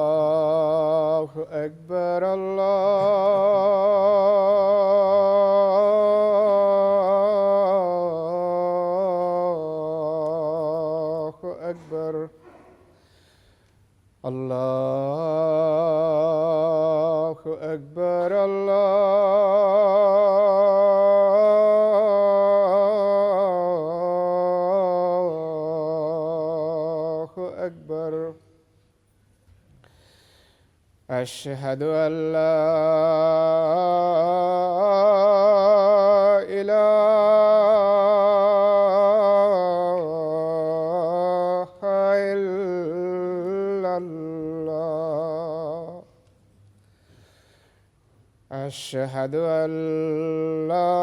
الله أكبر الله أكبر الله أكبر الله أكبر أشهد أن لا إله إلا الله أشهد أن لا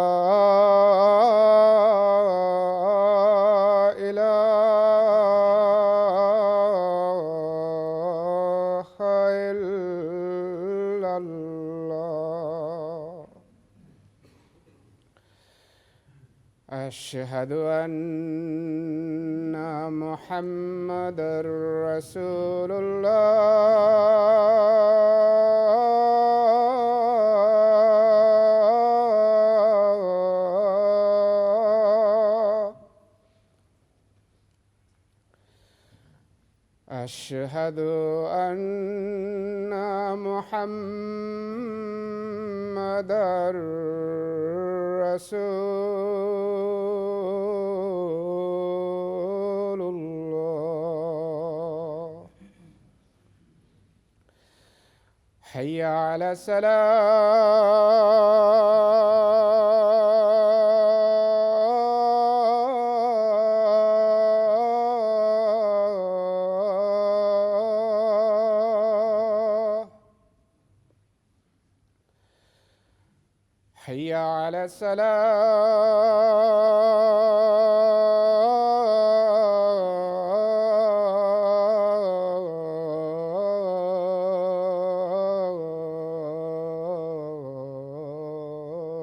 إله إلا الله أشهد أن محمدًا رسول الله أشهد أن محمدًا رسول الله حي على الصلاة حي على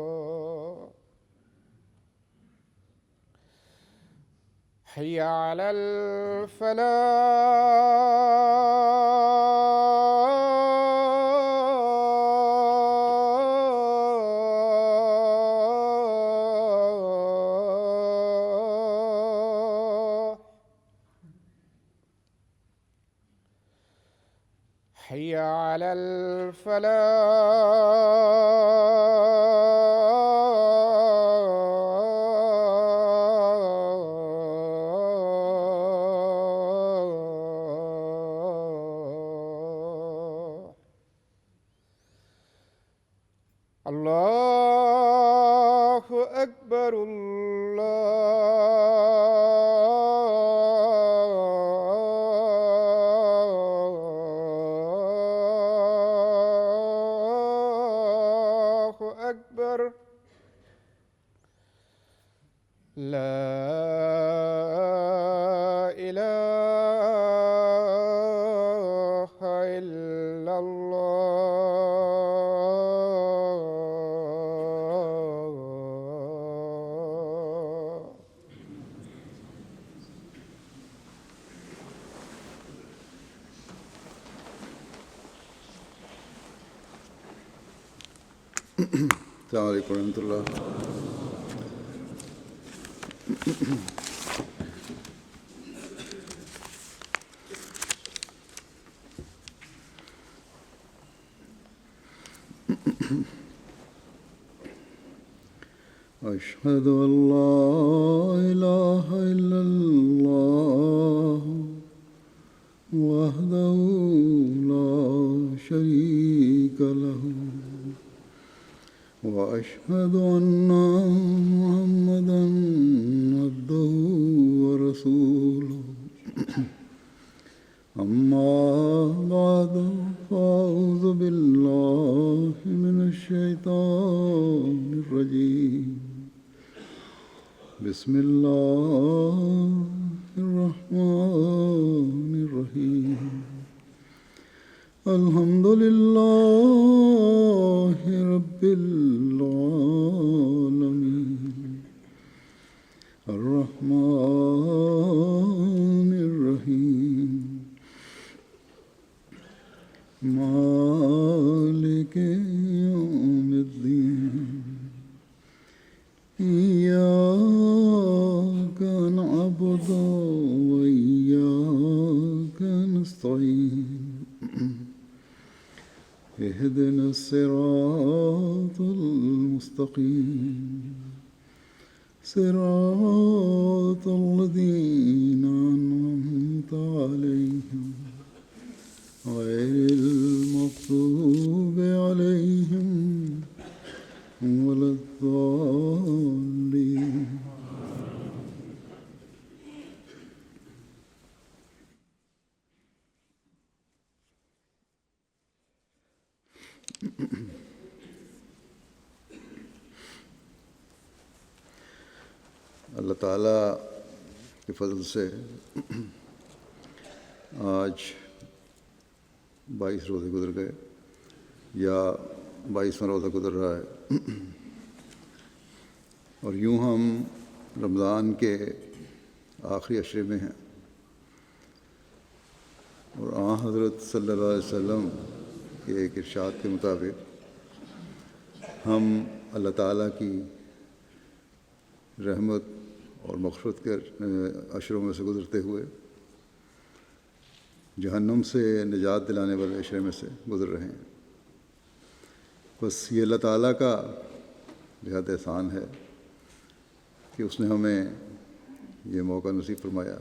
الصلاة حي على الفلاح حي على الفلاح الله أكبر الله أكبر لا إله إلا الله السلام عليكم ورحمة الله. أشهد أن لا إله إلا الله وحده لا شريك له وأشهد أن محمدًا عبده ورسوله أما بعد فأعوذ بالله من الشيطان الرجيم بسم الله الرحمن الرحيم الحمد لله رب العالمين الرحمن الرحيم مالك يوم الدين إياك نعبد وإياك نستعين اهدنا الصراط المستقيم صراط الذين أنعمت عليهم غير المغضوب عليهم ولا الضالين. اللہ تعالیٰ کے فضل سے آج 22 روزے گزر گئے یا 22واں روزہ گزر رہا ہے، اور یوں ہم رمضان کے آخری عشرے میں ہیں، اور آن حضرت صلی اللہ علیہ وسلم کے ایک ارشاد کے مطابق ہم اللہ تعالیٰ کی رحمت اور مغفرت کے عشروں میں سے گزرتے ہوئے جہنم سے نجات دلانے والے عشرے میں سے گزر رہے ہیں۔ بس یہ اللہ تعالیٰ کا بہت احسان ہے کہ اس نے ہمیں یہ موقع نصیب فرمایا،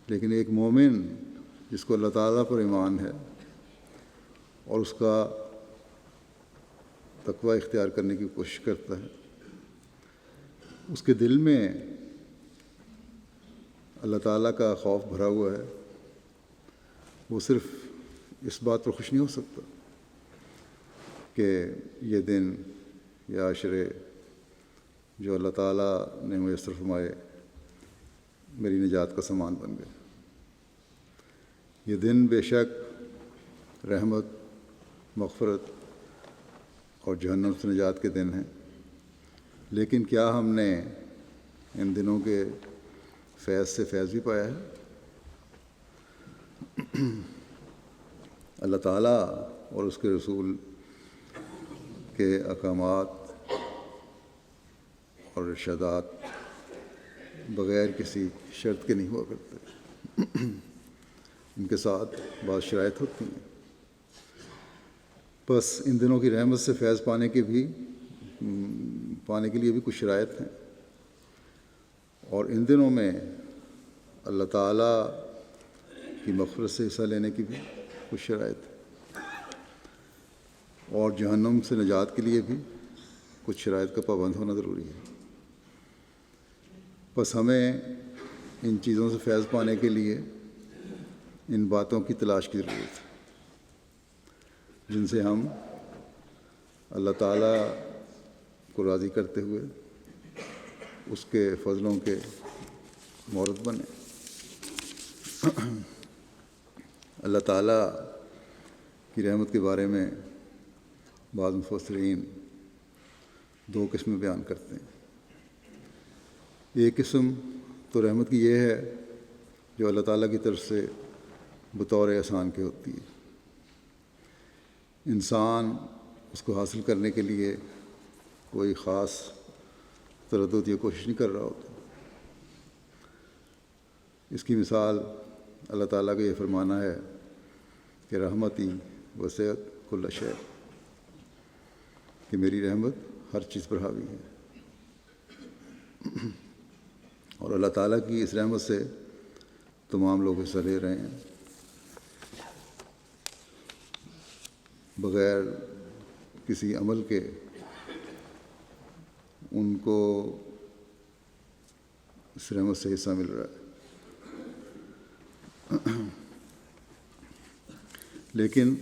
لیکن ایک مومن جس کو اللہ تعالیٰ پر ایمان ہے اور اس کا تقوی اختیار کرنے کی کوشش کرتا ہے، اس کے دل میں اللہ تعالیٰ کا خوف بھرا ہوا ہے، وہ صرف اس بات پر خوش نہیں ہو سکتا کہ یہ دن یا عشرے جو اللہ تعالیٰ نے میسر فرمائے میری نجات کا سامان بن گئے۔ یہ دن بے شک رحمت، مغفرت اور جہنم سے نجات کے دن ہیں، لیکن کیا ہم نے ان دنوں کے فیض سے فیض بھی پایا ہے؟ اللہ تعالیٰ اور اس کے رسول کے احکامات اور ارشادات بغیر کسی شرط کے نہیں ہوا کرتے، ان کے ساتھ بعض شرائط ہوتی ہیں۔ بس ان دنوں کی رحمت سے فیض پانے کے لیے بھی کچھ شرائط ہیں، اور ان دنوں میں اللہ تعالیٰ کی مغفرت سے حصہ لینے کی بھی کچھ شرائط ہے، اور جہنم سے نجات کے لیے بھی کچھ شرائط کا پابند ہونا ضروری ہے۔ بس ہمیں ان چیزوں سے فیض پانے کے لیے ان باتوں کی تلاش کی ضرورت ہے جن سے ہم اللہ تعالیٰ کو راضی کرتے ہوئے اس کے فضلوں کے مورد بنیں۔ اللہ تعالیٰ کی رحمت کے بارے میں بعض مفسرین 2 قسمیں بیان کرتے ہیں۔ ایک قسم تو رحمت کی یہ ہے جو اللہ تعالیٰ کی طرف سے بطور احسان کے ہوتی ہے، انسان اس کو حاصل کرنے کے لیے کوئی خاص تردد یا کوشش نہیں کر رہا ہوتا۔ اس کی مثال اللہ تعالیٰ کا یہ فرمانا ہے کہ رحمتی وسعت کل شیء، کہ میری رحمت ہر چیز پر حاوی ہے، اور اللہ تعالیٰ کی اس رحمت سے تمام لوگ حصہ لے رہے ہیں بغیر کسی عمل کے۔ ان کو اس رحمت سے حصہ مل رہا ہے۔ لیکن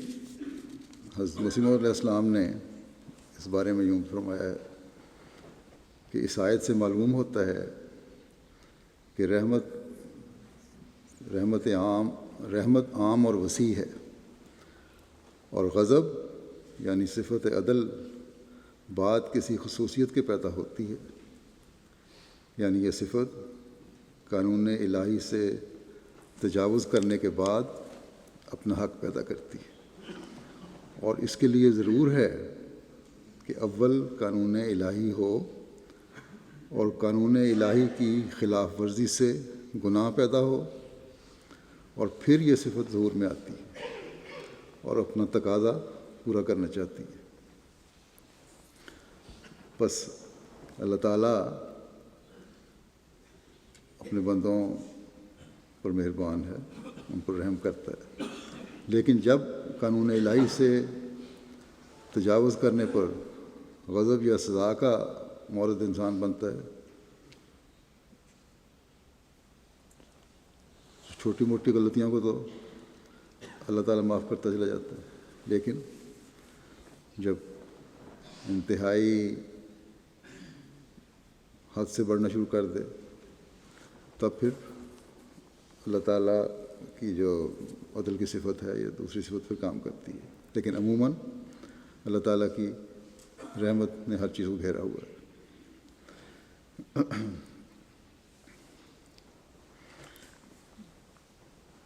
حضرت مسیح موعود علیہ السلام نے اس بارے میں یوں فرمایا ہے کہ اس آیت سے معلوم ہوتا ہے کہ رحمت عام اور وسیع ہے، اور غضب یعنی صفت عدل بعد کسی خصوصیت کے پیدا ہوتی ہے، یعنی یہ صفت قانون الہی سے تجاوز کرنے کے بعد اپنا حق پیدا کرتی ہے، اور اس کے لیے ضرور ہے کہ اول قانون الہی ہو اور قانون الہی کی خلاف ورزی سے گناہ پیدا ہو، اور پھر یہ صفت ظہور میں آتی ہے اور اپنا تقاضا پورا کرنا چاہتی ہے۔ بس اللہ تعالیٰ اپنے بندوں پر مہربان ہے، ان پر رحم کرتا ہے، لیکن جب قانون الہی سے تجاوز کرنے پر غضب یا سزا کا مورد انسان بنتا ہے، چھوٹی موٹی غلطیوں کو تو اللہ تعالیٰ معاف کرتا چلا جاتا ہے، لیکن جب انتہائی حد سے بڑھنا شروع کر دے تب پھر اللہ تعالیٰ کی جو عدل کی صفت ہے یہ دوسری صفت پہ کام کرتی ہے، لیکن عموماً اللہ تعالیٰ کی رحمت نے ہر چیز کو گھیرا ہوا ہے۔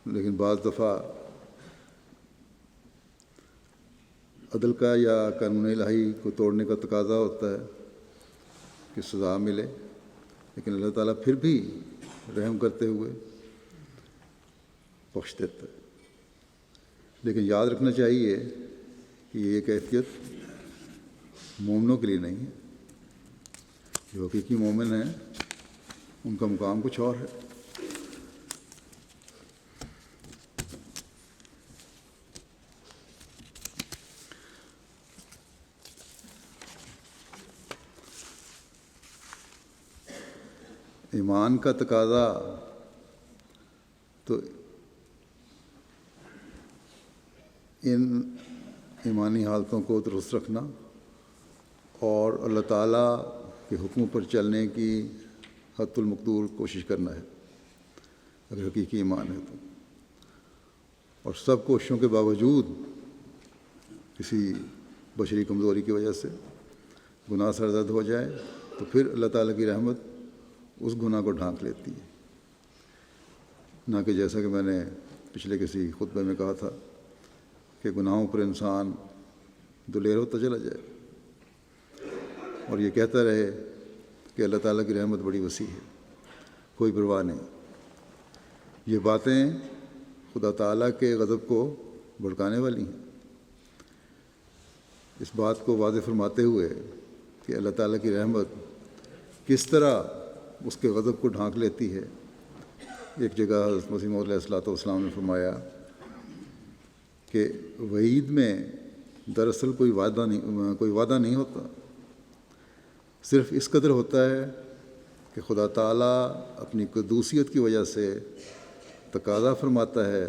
لیکن بعض دفعہ عدل کا یا قانون الہی کو توڑنے کا تقاضا ہوتا ہے کہ سزا ملے، لیکن اللہ تعالیٰ پھر بھی رحم کرتے ہوئے بخش دیتا ہے۔ لیکن یاد رکھنا چاہیے کہ یہ کیفیت مومنوں کے لیے نہیں ہے، جو حقیقی مومن ہیں ان کا مقام کچھ اور ہے۔ ایمان کا تقاضا تو ان ایمانی حالتوں کو درست رکھنا اور اللہ تعالیٰ کے حکموں پر چلنے کی حد المقدور کوشش کرنا ہے، اگر حقیقی ایمان ہے تو، اور سب کوششوں کے باوجود کسی بشری کمزوری کی وجہ سے گناہ سرزد ہو جائے تو پھر اللہ تعالیٰ کی رحمت اس گناہ کو ڈھانک لیتی ہے، نہ کہ جیسا کہ میں نے پچھلے کسی خطبے میں کہا تھا کہ گناہوں پر انسان دلیر ہوتا چلا جائے اور یہ کہتا رہے کہ اللہ تعالیٰ کی رحمت بڑی وسیع ہے، کوئی پرواہ نہیں۔ یہ باتیں خدا تعالیٰ کے غضب کو بھڑکانے والی ہیں۔ اس بات کو واضح فرماتے ہوئے کہ اللہ تعالیٰ کی رحمت کس طرح اس کے غضب کو ڈھانک لیتی ہے، ایک جگہ حضرت مسیح موعود علیہ السلام نے فرمایا کہ وعید میں دراصل کوئی وعدہ نہیں ہوتا، صرف اس قدر ہوتا ہے کہ خدا تعالیٰ اپنی قدوسیت کی وجہ سے تقاضا فرماتا ہے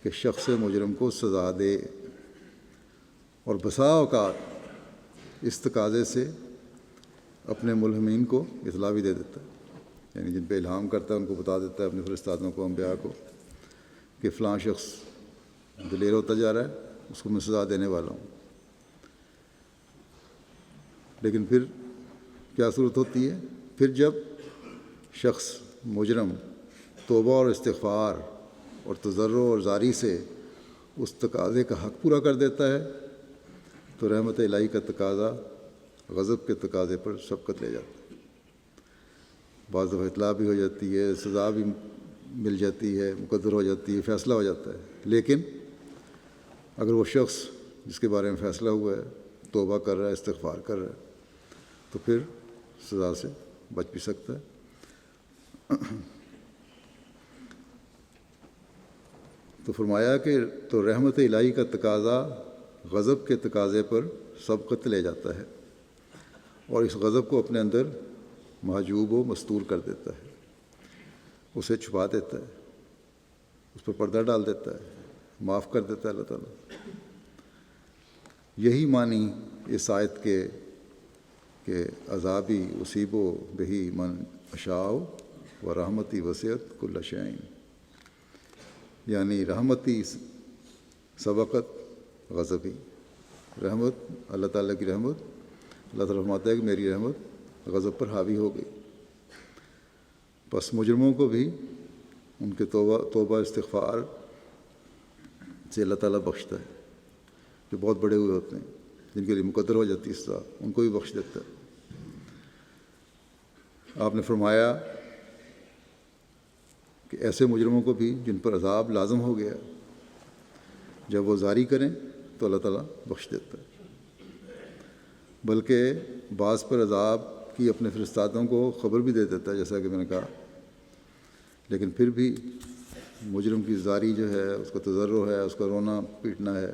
کہ شخص مجرم کو سزا دے، اور بسا اوقات اس تقاضے سے اپنے ملہمین کو اطلاع بھی دے دیتا ہے، یعنی جن پہ الہام کرتا ہے ان کو بتا دیتا ہے، اپنے فرستادوں کو، انبیاء کو، کہ فلاں شخص دلیر ہوتا جا رہا ہے، اس کو میں سزا دینے والا ہوں۔ لیکن پھر کیا صورت ہوتی ہے؟ پھر جب شخص مجرم توبہ اور استغفار اور تضرع اور زاری سے اس تقاضے کا حق پورا کر دیتا ہے تو رحمت الہی کا تقاضا غضب کے تقاضے پر سبقت لے جاتا ہے، بعض دفعہ اطلاع بھی ہو جاتی ہے، سزا بھی مل جاتی ہے، مقدر ہو جاتی ہے، فیصلہ ہو جاتا ہے۔ لیکن اگر وہ شخص جس کے بارے میں فیصلہ ہوا ہے توبہ کر رہا ہے، استغفار کر رہا ہے، تو پھر سزا سے بچ بھی سکتا ہے۔ تو فرمایا کہ تو رحمت الہی کا تقاضا غضب کے تقاضے پر سبقت لے جاتا ہے اور اس غضب کو اپنے اندر محجوب و مستور کر دیتا ہے، اسے چھپا دیتا ہے، اس پر پردہ ڈال دیتا ہے، معاف کر دیتا ہے اللہ تعالیٰ۔ یہی معنی اس آیت کے کہ عذابی اصیبو بہی من اشاء و رحمتی وسعت کل شیء، یعنی رحمتی سبقت غضبی، رحمت اللہ تعالیٰ کی رحمت، اللہ تعالیٰ فرماتا ہے کہ میری رحمت غضب پر حاوی ہو گئی۔ پس مجرموں کو بھی ان کے توبہ استغفار سے اللہ تعالیٰ بخشتا ہے، جو بہت بڑے ہوئے ہوتے ہیں، جن کے لیے مقدر ہو جاتی ہے سزا، ان کو بھی بخش دیتا ہے۔ آپ نے فرمایا کہ ایسے مجرموں کو بھی جن پر عذاب لازم ہو گیا، جب وہ زاری کریں تو اللہ تعالیٰ بخش دیتا ہے، بلکہ بعض پر عذاب کی اپنے فرستادوں کو خبر بھی دے دیتا ہے، جیسا کہ میں نے کہا، لیکن پھر بھی مجرم کی زاری جو ہے، اس کا تضرع ہے، اس کا رونا پیٹنا ہے،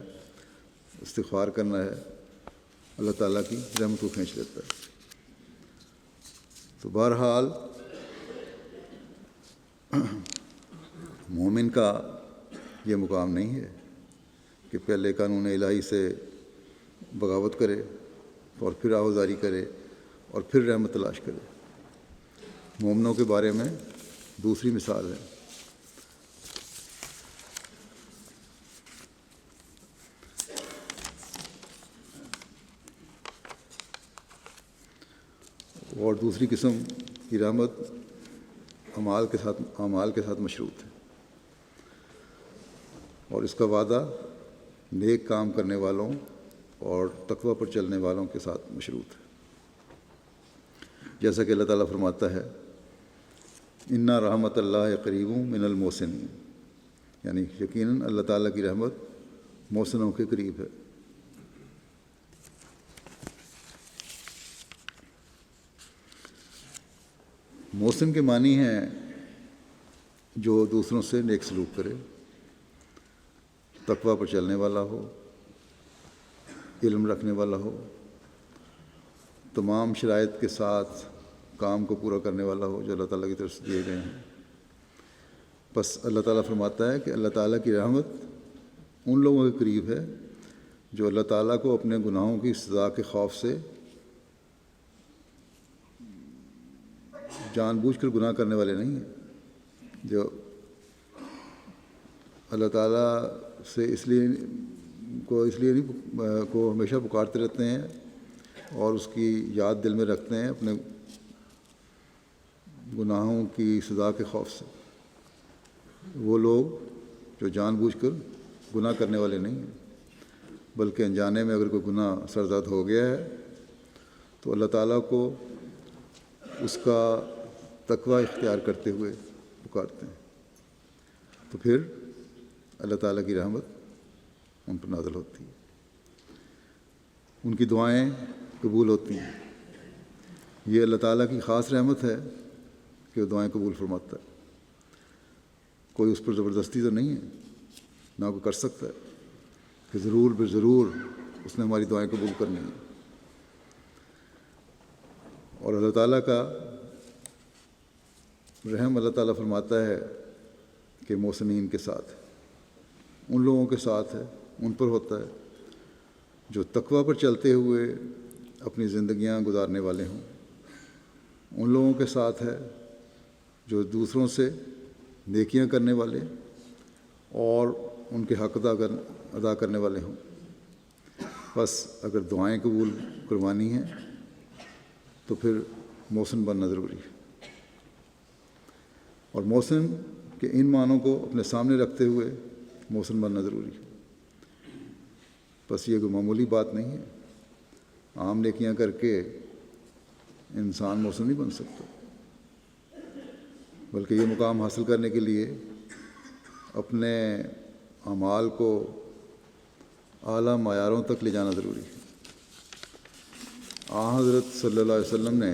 استغفار کرنا ہے، اللہ تعالیٰ کی رحمت کو کھینچ لیتا ہے۔ تو بہرحال مومن کا یہ مقام نہیں ہے کہ پہلے قانون الہی سے بغاوت کرے اور پھر آوازاری کرے اور پھر رحمت تلاش کرے۔ مومنوں کے بارے میں دوسری مثال ہے۔ اور دوسری قسم کی رحمت اعمال کے ساتھ مشروط ہے، اور اس کا وعدہ نیک کام کرنے والوں اور تقوی پر چلنے والوں کے ساتھ مشروط ہے، جیسا کہ اللہ تعالیٰ فرماتا ہے اِنَّ رحمت اللہ قریب من المحسنین، یعنی یقیناً اللہ تعالیٰ کی رحمت محسنوں کے قریب ہے۔ محسن کے معنی ہیں جو دوسروں سے نیک سلوک کرے، تقوی پر چلنے والا ہو، علم رکھنے والا ہو، تمام شرائط کے ساتھ کام کو پورا کرنے والا ہو جو اللہ تعالیٰ کی طرف سے دیے گئے ہیں۔ بس اللہ تعالیٰ فرماتا ہے کہ اللہ تعالیٰ کی رحمت ان لوگوں کے قریب ہے جو اللہ تعالیٰ کو اپنے گناہوں کی سزا کے خوف سے جان بوجھ کر گناہ کرنے والے نہیں ہیں، جو اللہ تعالیٰ سے اس لیے نہیں کو ہمیشہ پکارتے رہتے ہیں اور اس کی یاد دل میں رکھتے ہیں اپنے گناہوں کی سزا کے خوف سے۔ وہ لوگ جو جان بوجھ کر گناہ کرنے والے نہیں ہیں، بلکہ انجانے میں اگر کوئی گناہ سرزد ہو گیا ہے تو اللہ تعالیٰ کو اس کا تقوی اختیار کرتے ہوئے پکارتے ہیں، تو پھر اللہ تعالیٰ کی رحمت ان پر نازل ہوتی ہے، ان کی دعائیں قبول ہوتی ہیں۔ یہ اللہ تعالیٰ کی خاص رحمت ہے کہ وہ دعائیں قبول فرماتا ہے، کوئی اس پر زبردستی تو نہیں ہے، نہ کوئی کر سکتا ہے کہ ضرور بے ضرور اس نے ہماری دعائیں قبول کرنی ہیں۔ اور اللہ تعالیٰ کا رحم اللہ تعالیٰ فرماتا ہے کہ محسنین کے ساتھ ہے، ان لوگوں کے ساتھ ہے، ان پر ہوتا ہے جو تقوی پر چلتے ہوئے اپنی زندگیاں گزارنے والے ہوں، ان لوگوں کے ساتھ ہے جو دوسروں سے نیکیاں کرنے والے اور ان کے حق ادا کرنے والے ہوں۔ بس اگر دعائیں قبول کروانی ہیں تو پھر محسن بننا ضروری ہے، اور محسن کے ان معنوں کو اپنے سامنے رکھتے ہوئے محسن بننا ضروری ہے۔ بس یہ کوئی معمولی بات نہیں ہے، عام نیکیاں کر کے انسان محسن نہیں بن سکتا، بلکہ یہ مقام حاصل کرنے کے لیے اپنے اعمال کو اعلیٰ معیاروں تک لے جانا ضروری ہے۔ حضرت صلی اللہ علیہ وسلم نے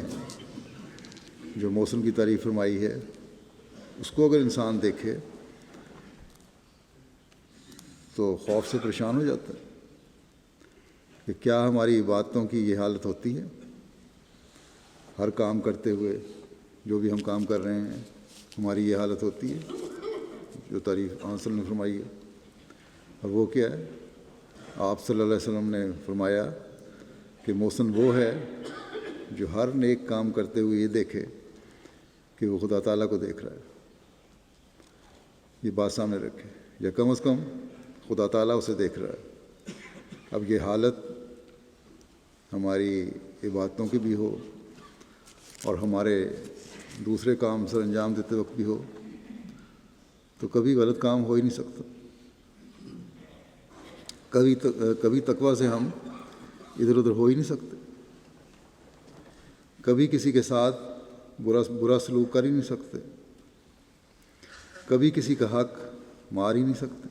جو محسن کی تعریف فرمائی ہے، اس کو اگر انسان دیکھے تو خوف سے پریشان ہو جاتا ہے کہ کیا ہماری عبادتوں کی یہ حالت ہوتی ہے؟ ہر کام کرتے ہوئے جو بھی ہم کام کر رہے ہیں ہماری یہ حالت ہوتی ہے؟ جو تعریف آن صلی اللہ علیہ وسلم نے فرمائی ہے، اور وہ کیا ہے؟ آپ صلی اللہ علیہ وسلم نے فرمایا کہ محسن وہ ہے جو ہر نیک کام کرتے ہوئے یہ دیکھے کہ وہ خدا تعالیٰ کو دیکھ رہا ہے. یہ بات سامنے رکھے، یا کم از کم خدا تعالیٰ اسے دیکھ رہا ہے. اب یہ حالت ہماری عبادتوں کی بھی ہو اور ہمارے دوسرے کام سر انجام دیتے وقت بھی ہو تو کبھی غلط کام ہو ہی نہیں سکتا. کبھی تقویٰ سے ہم ادھر ادھر ہو ہی نہیں سکتے. کبھی کسی کے ساتھ برا سلوک کر ہی نہیں سکتے. کبھی کسی کا حق مار ہی نہیں سکتے،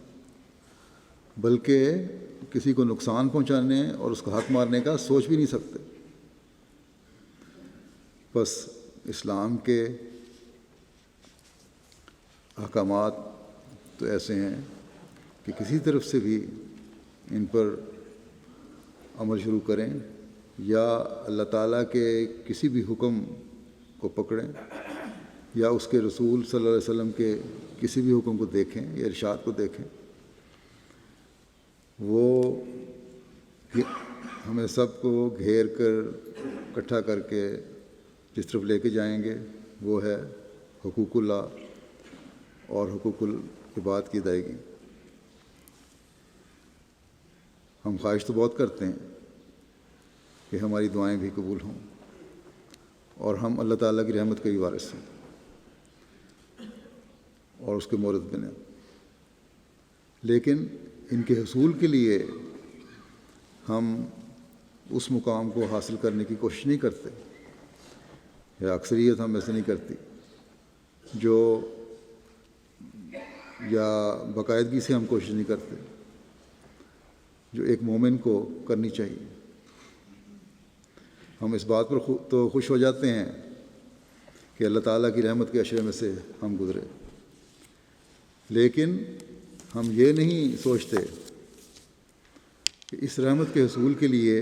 بلکہ کسی کو نقصان پہنچانے اور اس کا حق مارنے کا سوچ بھی نہیں سکتے. بس اسلام کے احکامات تو ایسے ہیں کہ کسی طرف سے بھی ان پر عمل شروع کریں یا اللہ تعالیٰ کے کسی بھی حکم کو پکڑیں یا اس کے رسول صلی اللہ علیہ وسلم کے کسی بھی حکم کو دیکھیں یا ارشاد کو دیکھیں، وہ ہمیں سب کو گھیر کر اکٹھا کر کے جس طرف لے کے جائیں گے وہ ہے حقوق اللہ اور حقوق العباد کی ادائیگی. ہم خواہش تو بہت کرتے ہیں کہ ہماری دعائیں بھی قبول ہوں اور ہم اللہ تعالیٰ کی رحمت کے وارث ہیں اور اس کے مورد بنیں، لیکن ان کے حصول کے لیے ہم اس مقام کو حاصل کرنے کی کوشش نہیں کرتے، یا اکثریت ہم ایسے نہیں کرتی جو، یا باقاعدگی سے ہم کوشش نہیں کرتے جو ایک مومن کو کرنی چاہیے. ہم اس بات پر تو خوش ہو جاتے ہیں کہ اللہ تعالیٰ کی رحمت کے عشرے میں سے ہم گزرے، لیکن ہم یہ نہیں سوچتے کہ اس رحمت کے حصول کے لیے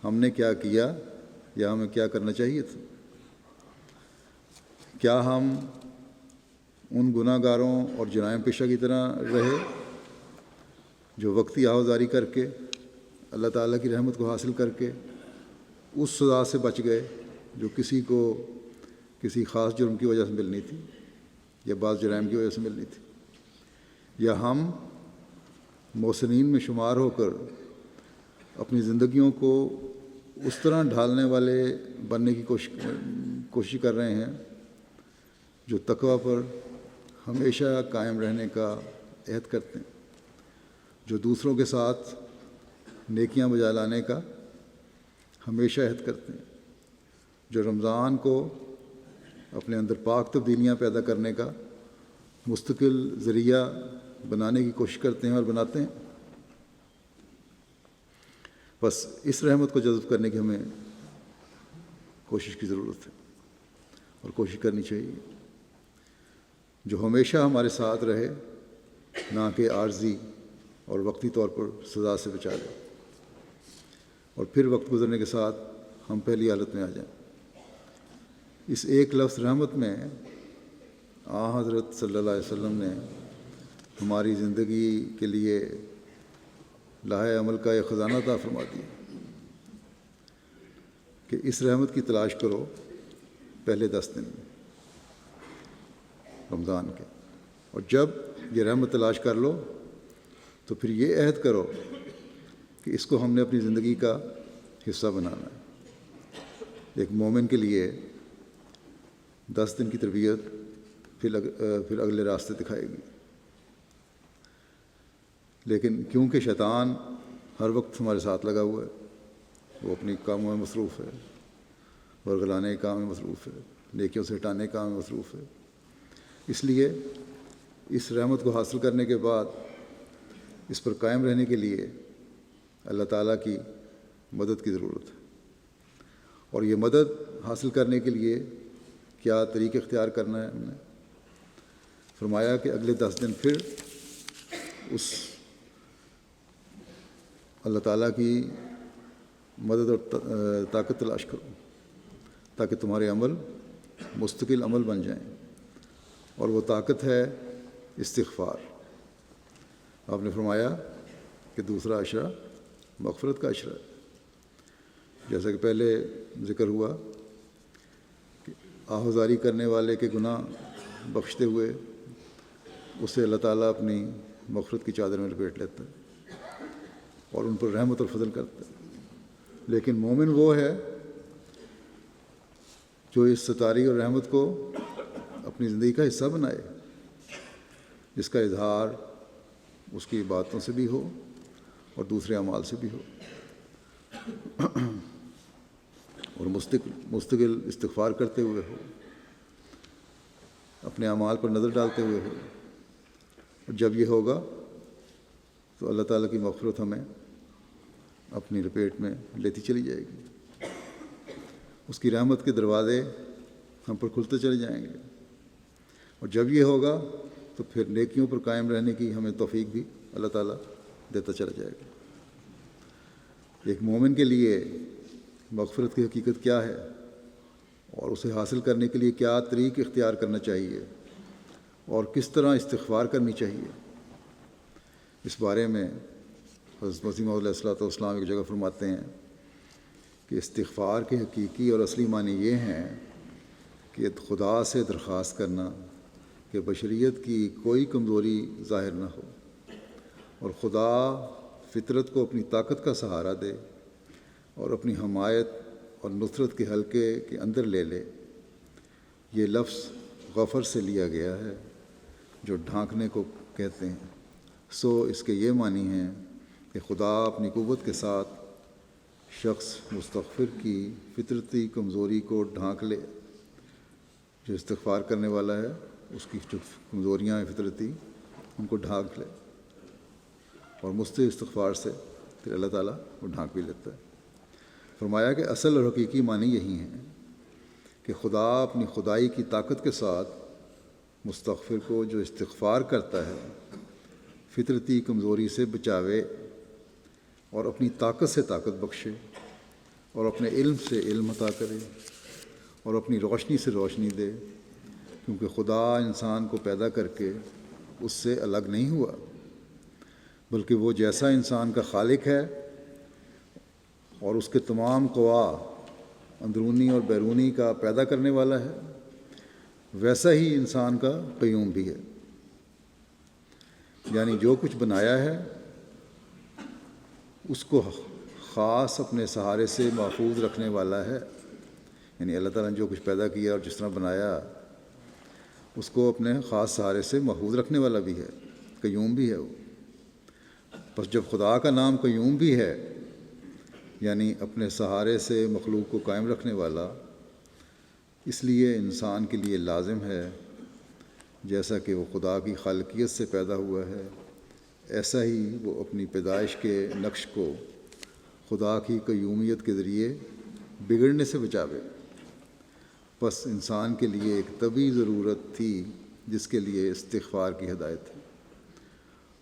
ہم نے کیا کیا یا ہمیں کیا کرنا چاہیے تھا. کیا ہم ان گناہ گاروں اور جرائم پیشہ کی طرح رہے جو وقتی آہوازاری کر کے اللہ تعالیٰ کی رحمت کو حاصل کر کے اس سزا سے بچ گئے جو کسی کو کسی خاص جرم کی وجہ سے ملنی تھی یا بعض جرائم کی وجہ سے ملنی تھی، یا ہم محسنین میں شمار ہو کر اپنی زندگیوں کو اس طرح ڈھالنے والے بننے کی کوشش کر رہے ہیں جو تقویٰ پر ہمیشہ قائم رہنے کا عہد کرتے ہیں، جو دوسروں کے ساتھ نیکیاں بجا لانے کا ہمیشہ عہد کرتے ہیں، جو رمضان کو اپنے اندر پاک تبدیلیاں پیدا کرنے کا مستقل ذریعہ بنانے کی کوشش کرتے ہیں اور بناتے ہیں. بس اس رحمت کو جذب کرنے کی ہمیں کوشش کی ضرورت ہے اور کوشش کرنی چاہیے، جو ہمیشہ ہمارے ساتھ رہے، نہ کہ عارضی اور وقتی طور پر سزا سے بچا لے اور پھر وقت گزرنے کے ساتھ ہم پہلی حالت میں آ جائیں. اس ایک لفظ رحمت میں حضرت صلی اللہ علیہ وسلم نے ہماری زندگی کے لیے لاہے عمل کا ایک خزانہ عطا فرما دیا کہ اس رحمت کی تلاش کرو پہلے 10 دن میں رمضان کے، اور جب یہ رحمت تلاش کر لو تو پھر یہ عہد کرو کہ اس کو ہم نے اپنی زندگی کا حصہ بنانا ہے. ایک مومن کے لیے 10 دن کی تربیت پھر اگلے راستے دکھائے گی. لیکن کیونکہ شیطان ہر وقت ہمارے ساتھ لگا ہوا ہے، وہ اپنی کاموں میں مصروف ہے، ورگلانے کے کام میں مصروف ہے، نیکیوں سے ہٹانے کے کام میں مصروف ہے، اس لیے اس رحمت کو حاصل کرنے کے بعد اس پر قائم رہنے کے لیے اللہ تعالیٰ کی مدد کی ضرورت ہے. اور یہ مدد حاصل کرنے کے لیے کیا طریقہ اختیار کرنا ہے؟ ہم نے فرمایا کہ اگلے 10 دن پھر اس اللہ تعالیٰ کی مدد اور طاقت تلاش کرو تاکہ تمہارے عمل مستقل عمل بن جائیں. اور وہ طاقت ہے استغفار. آپ نے فرمایا کہ دوسرا عشرہ مغفرت کا عشرہ ہے. جیسا کہ پہلے ذکر ہوا کہ آہوزاری کرنے والے کے گناہ بخشتے ہوئے اسے اللہ تعالیٰ اپنی مغفرت کی چادر میں لپیٹ لیتا ہے اور ان پر رحمت اور فضل کرتا ہے. لیکن مومن وہ ہے جو اس ستاری اور رحمت کو اپنی زندگی کا حصہ بنائے، جس کا اظہار اس کی باتوں سے بھی ہو اور دوسرے اعمال سے بھی ہو، اور مستقل استغفار کرتے ہوئے ہو، اپنے اعمال پر نظر ڈالتے ہوئے ہو. اور جب یہ ہوگا تو اللہ تعالیٰ کی مغفرت ہمیں اپنی لپیٹ میں لیتی چلی جائے گی. اس کی رحمت کے دروازے ہم پر کھلتے چلے جائیں گے. اور جب یہ ہوگا تو پھر نیکیوں پر قائم رہنے کی ہمیں توفیق بھی اللہ تعالیٰ دیتا چلا جائے گا. ایک مومن کے لیے مغفرت کی حقیقت کیا ہے اور اسے حاصل کرنے کے لیے کیا طریق اختیار کرنا چاہیے اور کس طرح استغفار کرنی چاہیے، اس بارے میں حضرت مسیح موعود علیہ الصلوۃ والسلام ایک جگہ فرماتے ہیں کہ استغفار کے حقیقی اور اصلی معنی یہ ہیں کہ خدا سے درخواست کرنا کہ بشریت کی کوئی کمزوری ظاہر نہ ہو اور خدا فطرت کو اپنی طاقت کا سہارا دے اور اپنی حمایت اور نصرت کے حلقے کے اندر لے لے. یہ لفظ غفر سے لیا گیا ہے جو ڈھانکنے کو کہتے ہیں. اس کے یہ معنی ہیں کہ خدا اپنی قوت کے ساتھ شخص مستغفر کی فطرتی کمزوری کو ڈھانک لے. جو استغفار کرنے والا ہے اس کی جو کمزوریاں ہیں فطرتی ان کو ڈھانک لے، اور مستقل استغفار سے پھر اللہ تعالیٰ وہ ڈھانک بھی لیتا ہے. فرمایا کہ اصل اور حقیقی معنی یہی ہیں کہ خدا اپنی خدائی کی طاقت کے ساتھ مستغفر کو جو استغفار کرتا ہے فطرتی کمزوری سے بچاوے اور اپنی طاقت سے طاقت بخشے اور اپنے علم سے علم عطا کرے اور اپنی روشنی سے روشنی دے، کیونکہ خدا انسان کو پیدا کر کے اس سے الگ نہیں ہوا، بلکہ وہ جیسا انسان کا خالق ہے اور اس کے تمام قوا اندرونی اور بیرونی کا پیدا کرنے والا ہے، ویسا ہی انسان کا قیوم بھی ہے. یعنی جو کچھ بنایا ہے اس کو خاص اپنے سہارے سے محفوظ رکھنے والا ہے. یعنی اللہ تعالیٰ نے جو کچھ پیدا کیا اور جس طرح بنایا اس کو اپنے خاص سہارے سے محفوظ رکھنے والا بھی ہے، قیوم بھی ہے وہ. بس جب خدا کا نام قیوم بھی ہے یعنی اپنے سہارے سے مخلوق کو قائم رکھنے والا، اس لیے انسان کے لیے لازم ہے جیسا کہ وہ خدا کی خالقیت سے پیدا ہوا ہے ایسا ہی وہ اپنی پیدائش کے نقش کو خدا کی قیومیت کے ذریعے بگڑنے سے بچاوے. بس انسان کے لیے ایک طبی ضرورت تھی جس کے لیے استغفار کی ہدایت ہے.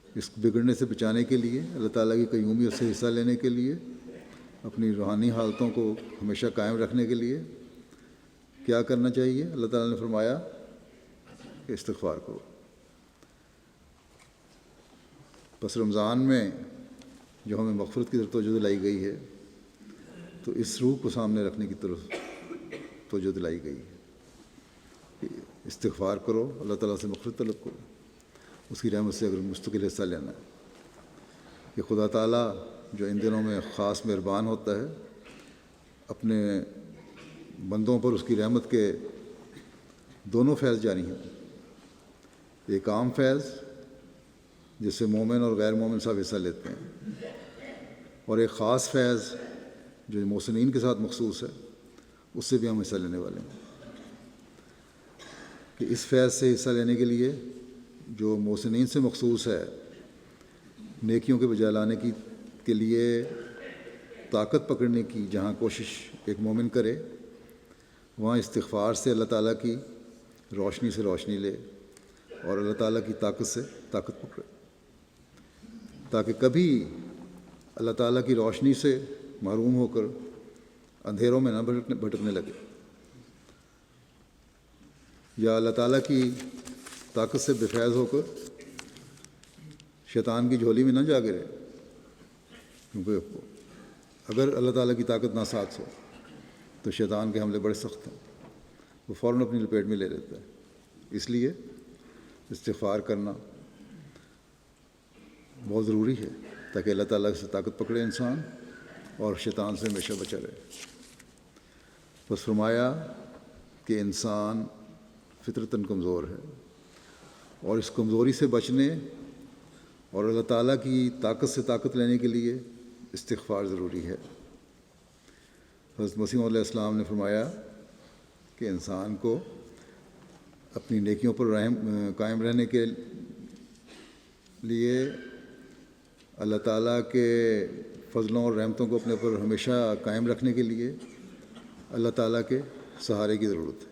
اس بگڑنے سے بچانے کے لیے، اللہ تعالیٰ کی قیومیت سے حصہ لینے کے لیے، اپنی روحانی حالتوں کو ہمیشہ قائم رکھنے کے لیے کیا کرنا چاہیے؟ اللہ تعالیٰ نے فرمایا کہ استغفار کرو. بس رمضان میں جو ہمیں مغفرت کی طرف توجہ دلائی گئی ہے تو اس روح کو سامنے رکھنے کی طرف توجہ دلائی گئی ہے کہ استغفار کرو، اللہ تعالیٰ سے مغفرت طلب کرو، اس کی رحمت سے اگر مستقل حصہ لینا ہے. کہ خدا تعالیٰ جو ان دنوں میں خاص مہربان ہوتا ہے، اپنے بندوں پر اس کی رحمت کے دونوں فیض جاری ہیں. ایک عام فیض جس سے مومن اور غیر مومن سب حصہ لیتے ہیں، اور ایک خاص فیض جو محسنین کے ساتھ مخصوص ہے، اس سے بھی ہم حصہ لینے والے ہیں. کہ اس فیض سے حصہ لینے کے لیے جو محسنین سے مخصوص ہے، نیکیوں کے بجا لانے کے لیے طاقت پکڑنے کی جہاں کوشش ایک مومن کرے، وہاں استغفار سے اللہ تعالیٰ کی روشنی سے روشنی لے اور اللہ تعالیٰ کی طاقت سے طاقت پکڑے، تاکہ کبھی اللہ تعالیٰ کی روشنی سے محروم ہو کر اندھیروں میں نہ بھٹکنے لگے، یا اللہ تعالیٰ کی طاقت سے بے فیض ہو کر شیطان کی جھولی میں نہ جا گرے، کیونکہ اگر اللہ تعالیٰ کی طاقت نہ ساتھ ہو تو شیطان کے حملے بڑے سخت ہیں، وہ فوراً اپنی لپیٹ میں لے لیتا ہے۔ اس لیے استغفار کرنا بہت ضروری ہے تاکہ اللہ تعالیٰ سے طاقت پکڑے انسان اور شیطان سے ہمیشہ بچا رہے۔ بس فرمایا کہ انسان فطرتاً کمزور ہے، اور اس کمزوری سے بچنے اور اللہ تعالیٰ کی طاقت سے طاقت لینے کے لیے استغفار ضروری ہے۔ حضرت مسیح علیہ السلام نے فرمایا کہ انسان کو اپنی نیکیوں پر قائم رہنے کے لیے اللہ تعالیٰ کے فضلوں اور رحمتوں کو اپنے پر ہمیشہ قائم رکھنے کے لیے اللہ تعالیٰ کے سہارے کی ضرورت ہے،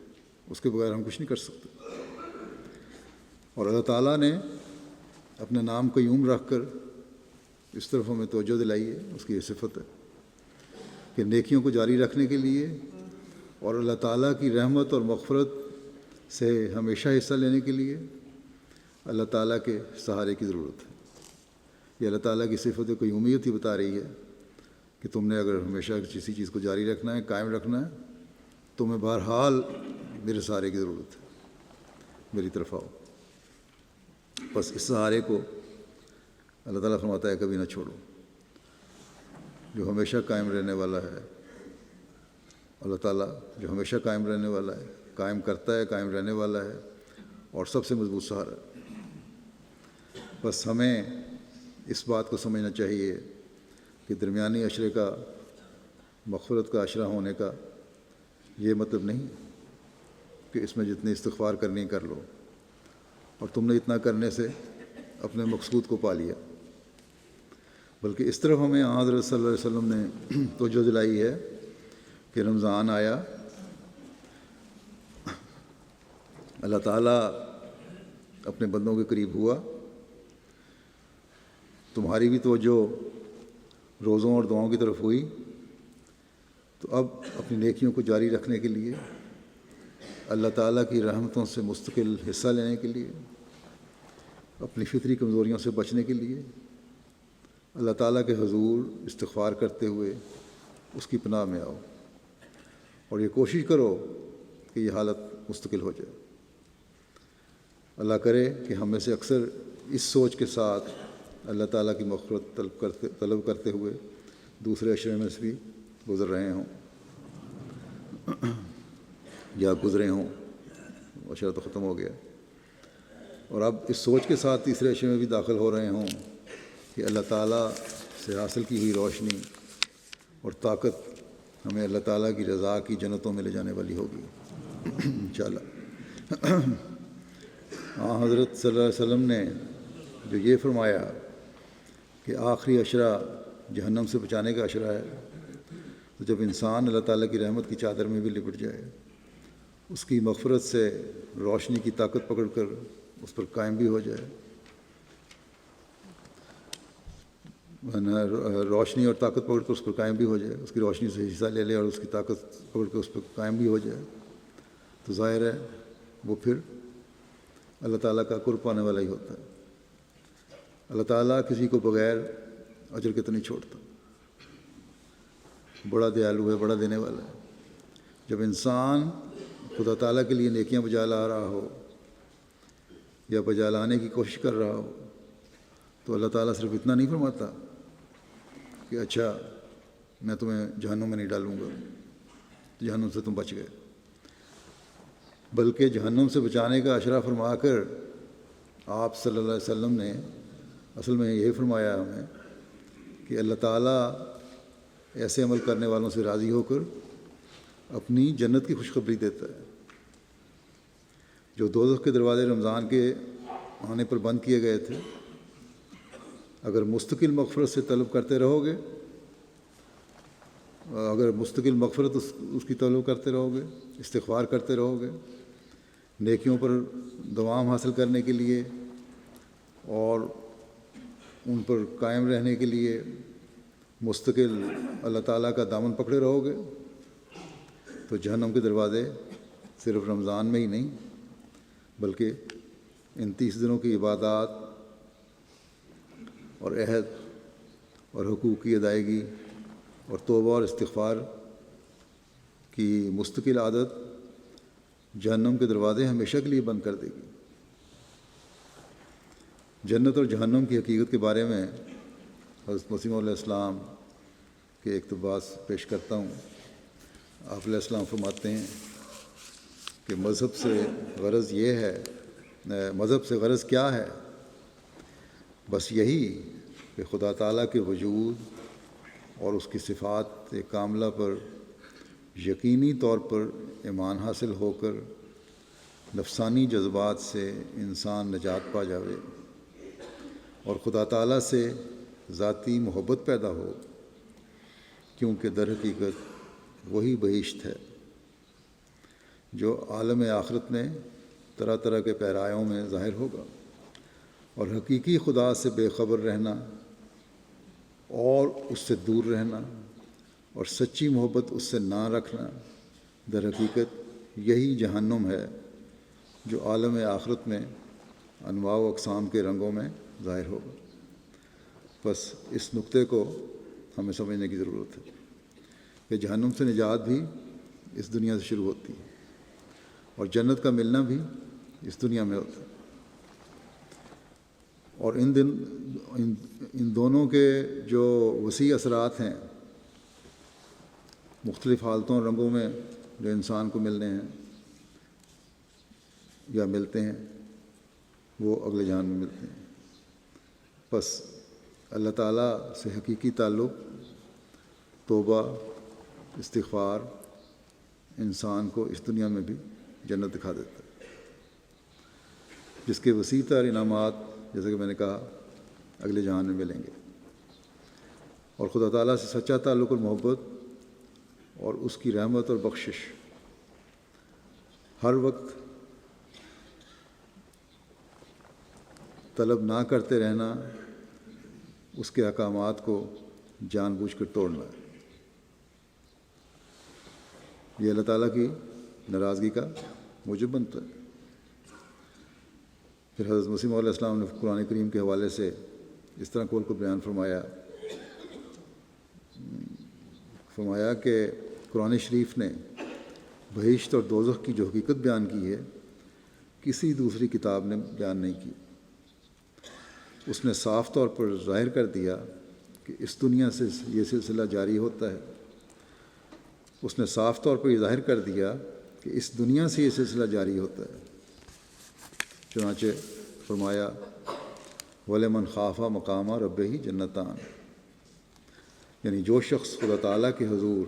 اس کے بغیر ہم کچھ نہیں کر سکتے۔ اور اللہ تعالیٰ نے اپنے نام قیوم رکھ کر اس طرف ہمیں توجہ دلائی ہے، اس کی یہ صفت ہے کہ نیکیوں کو جاری رکھنے کے لیے اور اللہ تعالیٰ کی رحمت اور مغفرت سے ہمیشہ حصہ لینے کے لیے اللہ تعالیٰ کے سہارے کی ضرورت ہے۔ یہ اللہ تعالیٰ کی صفت قیومیت ہی بتا رہی ہے کہ تم نے اگر ہمیشہ کسی چیز کو جاری رکھنا ہے، قائم رکھنا ہے، تو میں بہرحال میرے سہارے کی ضرورت ہے، میری طرف آؤ۔ بس اس سہارے کو اللہ تعالیٰ فرماتا ہے کبھی نہ چھوڑو، جو ہمیشہ قائم رہنے والا ہے۔ اللہ تعالیٰ جو ہمیشہ قائم رہنے والا ہے، قائم کرتا ہے، قائم رہنے والا ہے، اور سب سے مضبوط سہارا ہے۔ بس ہمیں اس بات کو سمجھنا چاہیے کہ درمیانی عشرے کا، مغفرت کا عشرہ ہونے کا یہ مطلب نہیں کہ اس میں جتنی استغفار کرنی کر لو اور تم نے اتنا کرنے سے اپنے مقصود کو پا لیا، بلکہ اس طرف ہمیں حضرت صلی اللہ علیہ وسلم نے توجہ دلائی ہے کہ رمضان آیا، اللہ تعالیٰ اپنے بندوں کے قریب ہوا، تمہاری بھی توجہ روزوں اور دعاؤں کی طرف ہوئی، تو اب اپنی نیکیوں کو جاری رکھنے کے لیے، اللہ تعالیٰ کی رحمتوں سے مستقل حصہ لینے کے لیے، اپنی فطری کمزوریوں سے بچنے کے لیے اللہ تعالیٰ کے حضور استغفار کرتے ہوئے اس کی پناہ میں آؤ، اور یہ کوشش کرو کہ یہ حالت مستقل ہو جائے۔ اللہ کرے کہ ہم میں سے اکثر اس سوچ کے ساتھ اللہ تعالیٰ کی مغفرت طلب کرتے ہوئے دوسرے عشرے میں سے بھی گزر رہے ہوں یا گزرے ہوں، عشرہ تو ختم ہو گیا، اور اب اس سوچ کے ساتھ تیسرے عشرے میں بھی داخل ہو رہے ہوں کہ اللہ تعالیٰ سے حاصل کی ہوئی روشنی اور طاقت ہمیں اللہ تعالیٰ کی رضا کی جنتوں میں لے جانے والی ہوگی انشاءاللہ۔ حضرت صلی اللہ علیہ وسلم نے جو یہ فرمایا کہ آخری عشرہ جہنم سے بچانے کا عشرہ ہے، تو جب انسان اللہ تعالیٰ کی رحمت کی چادر میں بھی لپٹ جائے، اس کی مغفرت سے روشنی کی طاقت پکڑ کر اس پر قائم بھی ہو جائے، روشنی اور طاقت پکڑ کر اس پر قائم بھی ہو جائے، اس کی روشنی سے حصہ لے لے اور اس کی طاقت پکڑ کر اس پر قائم بھی ہو جائے، تو ظاہر ہے وہ پھر اللہ تعالیٰ کا قرب پانے والا ہی ہوتا ہے۔ اللہ تعالیٰ کسی کو بغیر اجر کے تو نہیں چھوڑتا، بڑا دیالو ہے، بڑا دینے والا ہے۔ جب انسان خدا تعالیٰ کے لیے نیکیاں بجا لا رہا ہو یا بجا لانے کی کوشش کر رہا ہو، تو اللہ تعالیٰ صرف اتنا نہیں فرماتا کہ اچھا میں تمہیں جہنم میں نہیں ڈالوں گا، جہنم سے تم بچ گئے، بلکہ جہنم سے بچانے کا عشرہ فرما کر آپ صلی اللہ علیہ وسلم نے اصل میں یہ فرمایا ہمیں کہ اللہ تعالیٰ ایسے عمل کرنے والوں سے راضی ہو کر اپنی جنت کی خوشخبری دیتا ہے۔ جو دوزخ کے دروازے رمضان کے آنے پر بند کیے گئے تھے، اگر مستقل مغفرت سے طلب کرتے رہو گے، اگر مستقل مغفرت اس کی طلب کرتے رہو گے، استغفار کرتے رہو گے، نیکیوں پر دوام حاصل کرنے کے لیے اور ان پر قائم رہنے کے لیے مستقل اللہ تعالیٰ کا دامن پکڑے رہو گے، تو جہنم کے دروازے صرف رمضان میں ہی نہیں بلکہ ان 30 دنوں کی عبادات اور عہد اور حقوق کی ادائیگی اور توبہ اور استغفار کی مستقل عادت جہنم کے دروازے ہمیشہ کے لیے بند کر دے گی۔ جنت اور جہنم کی حقیقت کے بارے میں حضرت مسیح علیہ السلام کے اقتباس پیش کرتا ہوں۔ آپ علیہ السلام فرماتے ہیں کہ مذہب سے غرض کیا ہے؟ بس یہی کہ خدا تعالیٰ کے وجود اور اس کی صفات کاملہ پر یقینی طور پر ایمان حاصل ہو کر نفسانی جذبات سے انسان نجات پا جاوے اور خدا تعالیٰ سے ذاتی محبت پیدا ہو، کیونکہ در حقیقت وہی بہشت ہے جو عالم آخرت میں طرح طرح کے پیرایوں میں ظاہر ہوگا، اور حقیقی خدا سے بے خبر رہنا اور اس سے دور رہنا اور سچی محبت اس سے نہ رکھنا در حقیقت یہی جہنم ہے جو عالم آخرت میں انواع و اقسام کے رنگوں میں ظاہر ہوگا۔ بس اس نقطے کو ہمیں سمجھنے کی ضرورت ہے کہ جہنم سے نجات بھی اس دنیا سے شروع ہوتی ہے اور جنت کا ملنا بھی اس دنیا میں ہوتا ہے، اور ان دونوں کے جو وسیع اثرات ہیں مختلف حالتوں اور رنگوں میں جو انسان کو ملنے ہیں یا ملتے ہیں، وہ اگلے جہان میں ملتے ہیں۔ بس اللہ تعالیٰ سے حقیقی تعلق، توبہ، استغفار انسان کو اس دنیا میں بھی جنت دکھا دیتا ہے، جس کے وسیع تر انعامات جیسے کہ میں نے کہا اگلے جہان میں ملیں گے۔ اور خدا تعالیٰ سے سچا تعلق اور محبت اور اس کی رحمت اور بخشش ہر وقت طلب نہ کرتے رہنا، اس کے احکامات کو جان بوجھ کر توڑنا ہے، یہ اللہ تعالیٰ کی ناراضگی کا موجب بنتا ہے۔ پھر حضرت مسیح علیہ السلام نے قرآن کریم کے حوالے سے اس طرح قول کو بیان فرمایا کہ قرآن شریف نے بہشت اور دوزخ کی جو حقیقت بیان کی ہے کسی دوسری کتاب نے بیان نہیں کی۔ اس نے صاف طور پر ظاہر کر دیا کہ اس دنیا سے یہ سلسلہ جاری ہوتا ہے، اس نے صاف طور پر یہ ظاہر کر دیا کہ اس دنیا سے یہ سلسلہ جاری ہوتا ہے۔ چنانچہ فرمایا وَلِمَنْ خَافَ مَقَامَ رَبِّهِ جَنَّتَانِ، یعنی جو شخص خدا تعالیٰ کے حضور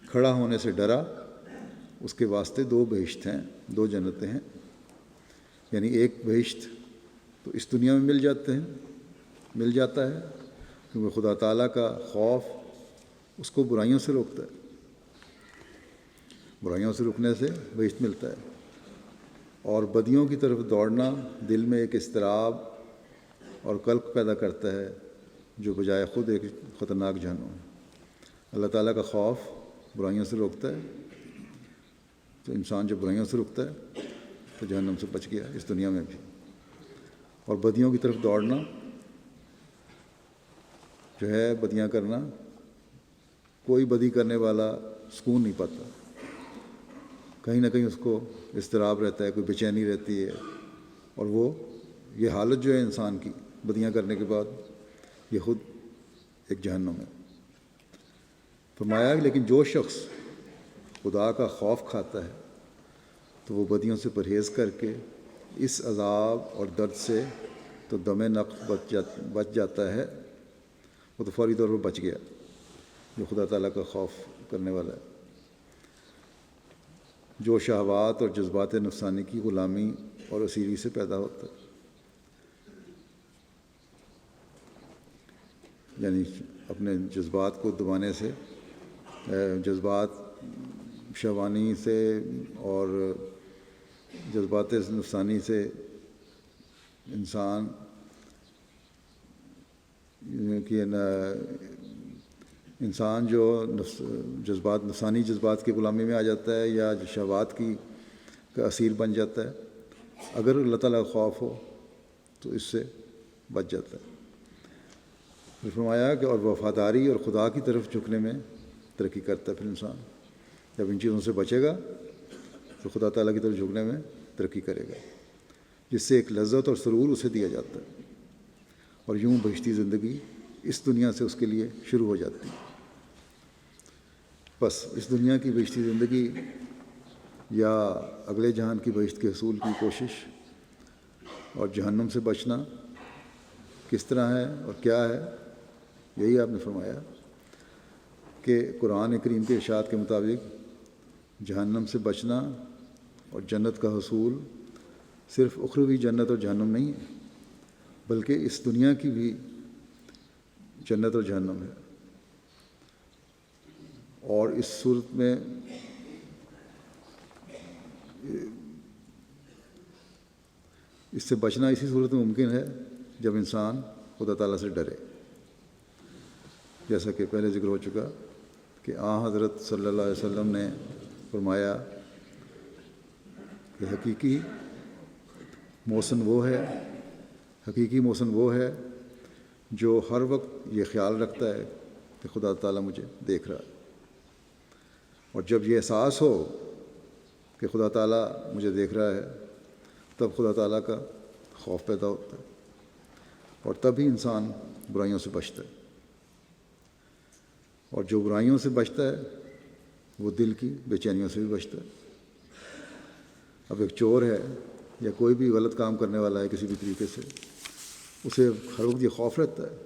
کھڑا ہونے سے ڈرا اس کے واسطے 2 بہشت ہیں، 2 جنتیں ہیں۔ یعنی ایک بہشت تو اس دنیا میں مل جاتا ہے کیونکہ خدا تعالیٰ کا خوف اس کو برائیوں سے روکتا ہے، برائیوں سے رکنے سے بہشت ملتا ہے، اور بدیوں کی طرف دوڑنا دل میں ایک اضطراب اور قلق پیدا کرتا ہے جو بجائے خود ایک خطرناک جہنم ہے۔ اللہ تعالیٰ کا خوف برائیوں سے روکتا ہے، تو انسان جب برائیوں سے رکتا ہے تو جہنم سے بچ گیا اس دنیا میں بھی، اور بدیوں کی طرف دوڑنا جو ہے، بدیاں کرنا، کوئی بدی کرنے والا سکون نہیں پاتا، کہیں نہ کہیں اس کو اضطراب رہتا ہے، کوئی بے چینی رہتی ہے، اور وہ یہ حالت جو ہے انسان کی بدیاں کرنے کے بعد یہ خود ایک جہنم ہے۔ فرمایا لیکن جو شخص خدا کا خوف کھاتا ہے تو وہ بدیوں سے پرہیز کر کے اس عذاب اور درد سے تو دم نقد بچ جاتا ہے، وہ تو فوری طور پر بچ گیا جو خدا تعالیٰ کا خوف کرنے والا ہے۔ جو شہوات اور جذبات نفسانی کی غلامی اور اسیری سے پیدا ہوتا ہے، یعنی اپنے جذبات کو دبانے سے، جذبات شہوانی سے اور جذبات نفسانی سے انسان جو نفسانی جذبات کی غلامی میں آ جاتا ہے یا شہوات کا اسیر بن جاتا ہے، اگر اللہ تعالیٰ کا خوف ہو تو اس سے بچ جاتا ہے۔ پھر فرمایا کہ اور وفاداری اور خدا کی طرف جھکنے میں ترقی کرتا ہے۔ پھر انسان جب ان چیزوں سے بچے گا تو خدا تعالیٰ کی طرف جھکنے میں ترقی کرے گا، جس سے ایک لذت اور سرور اسے دیا جاتا ہے، اور یوں بہشتی زندگی اس دنیا سے اس کے لیے شروع ہو جاتی ہے۔ بس اس دنیا کی بہشتی زندگی یا اگلے جہان کی بہشت کے حصول کی کوشش اور جہنم سے بچنا کس طرح ہے اور کیا ہے، یہی آپ نے فرمایا کہ قرآن کریم کے ارشاد کے مطابق جہنم سے بچنا اور جنت کا حصول صرف اخروی جنت اور جہنم نہیں ہے، بلکہ اس دنیا کی بھی جنت اور جہنم ہے۔ اور اس صورت میں اس سے بچنا اسی صورت میں ممکن ہے جب انسان خدا تعالیٰ سے ڈرے، جیسا کہ پہلے ذکر ہو چکا کہ حضرت صلی اللہ علیہ وسلم نے فرمایا کہ حقیقی محسن وہ ہے جو ہر وقت یہ خیال رکھتا ہے کہ خدا تعالیٰ مجھے دیکھ رہا ہے، اور جب یہ احساس ہو کہ خدا تعالیٰ مجھے دیکھ رہا ہے تب خدا تعالیٰ کا خوف پیدا ہوتا ہے، اور تب ہی انسان برائیوں سے بچتا ہے، اور جو برائیوں سے بچتا ہے وہ دل کی بے چینیوں سے بھی بچتا ہے۔ اب ایک چور ہے یا کوئی بھی غلط کام کرنے والا ہے کسی بھی طریقے سے، اسے ہر وقت یہ خوف رہتا ہے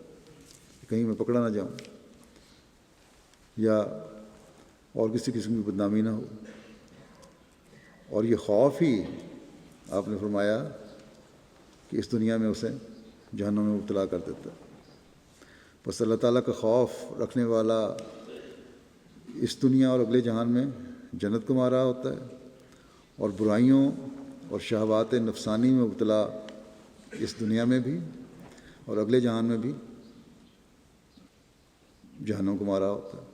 کہ کہیں میں پکڑا نہ جاؤں یا اور کسی قسم کی بدنامی نہ ہو، اور یہ خوف ہی آپ نے فرمایا کہ اس دنیا میں اسے جہنم میں مبتلا کر دیتا ہے۔ بس اللہ تعالیٰ کا خوف رکھنے والا اس دنیا اور اگلے جہان میں جنت کما رہا ہوتا ہے، اور برائیوں اور شہوات نفسانی میں مبتلا اس دنیا میں بھی اور اگلے جہان میں بھی جہنم کما رہا ہوتا ہے۔